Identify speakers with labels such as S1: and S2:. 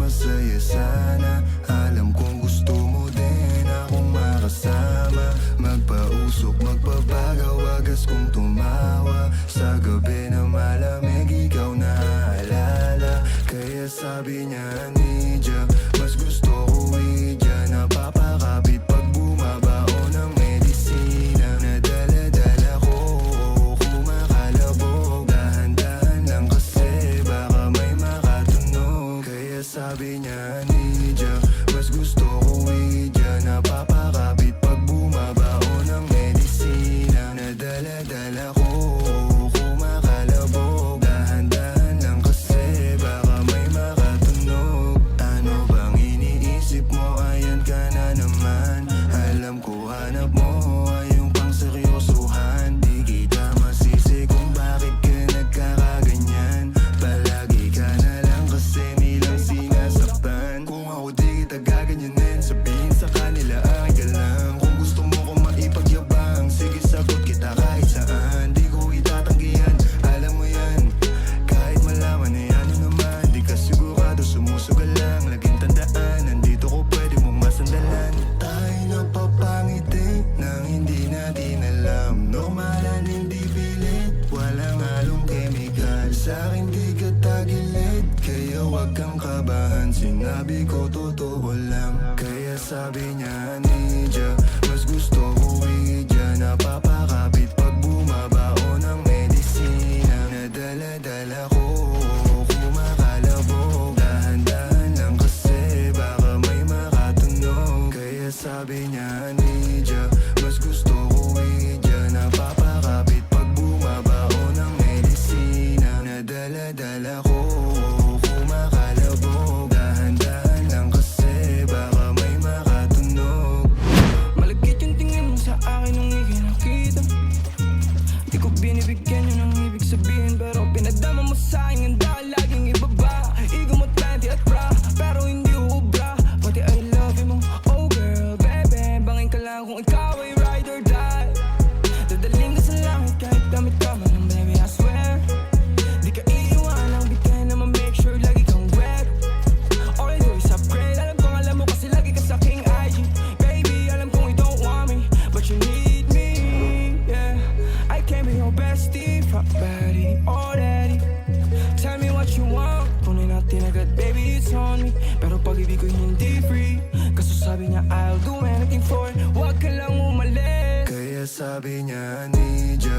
S1: masaya sana. Alam kong gusto mo din akong makasama. Magpausok, magpapagaw, wagas kong tumawa. Sa gabi na malamig, ikaw naaalala. Kaya sabi niya, Nidya, mas gusto ko idya. Napapakapit pag bumabao ng medisina. Nadala-dala ko, kumakalabog. Dahan-dahan lang kasi baka may makatunog. Kaya sabi niya, Nidya, mas gusto ko idya. Napapakapit pag bumabao ng medisina. Nadala-dala ko, kumakalabog. Dahan-dahan lang kasi baka may makatunog. Ano bang iniisip mo? Ayan ka na naman. Alam ko hanap mo ay yung pang seryosohan. Di kita masisi kung bakit ka nagkakaganyan. Palagi ka na lang kasi nilang sinasaktan. Kung ako di kita gaganyanin, sabihin sa kanila ay ka lang. Kung gusto mo kong maipagyabang, sige sagot kita kahit saan. Di ko itatanggihan, alam mo yan. Kahit malaman na yan ano naman, di ka sigurado, sumusugal lang. Laging tandaan, nandito ko pwede mong masandalan. Tayo napapangiti nang hindi natin alam. Normalan, hindi pilit, walang halong chemical. Sa'kin di ka tagilid, kaya wag kang kabahan. Sinabi ko totoo lang. Kaya sabi niya, Nidya, mas gusto ko idya. Napapakapit pag bumabao ng medisina. Nadala-dala ko, kumakalabog. Dahan-dahan lang kasi baka may makatunog. Kaya sabi niya, Nidya, mas gusto ko idya. Napapakapit pag bumabao ng medisina. Nadala-dala ko, kumakalabog. Dahan-dahan lang kasi baka may makatunog.
S2: Malagkit yung tingin mo sa akin nung ikinakita. Di ko binibigyan yun ang ibig sabihin, pero pinadama mo sa akin ang dahil laging ibaba. Ego mo 20 at bra, pero hindi ubra. Pati I love you mo, oh girl, baby. Bangin ka lang kung ikaw ay ride or die. Dadaling ka sa langit kahit damit ka man, baby, I swear. Di ka iiwanang bigay na ma-make sure lagi kang wet. All I do is upgrade. Alam kong alam mo kasi lagi ka sa aking IG. Baby, alam kong you don't want me, but you need me, yeah. I can be your bestie, fuck buddy, or daddy. Tell me what you want, kunin natin agad, baby, it's on me. Pero pag-ibig ko hindi free, kaso sabi niya I'll do anything for it. Huwag ka lang umalis.
S1: Kaya sabi niya, Nidya,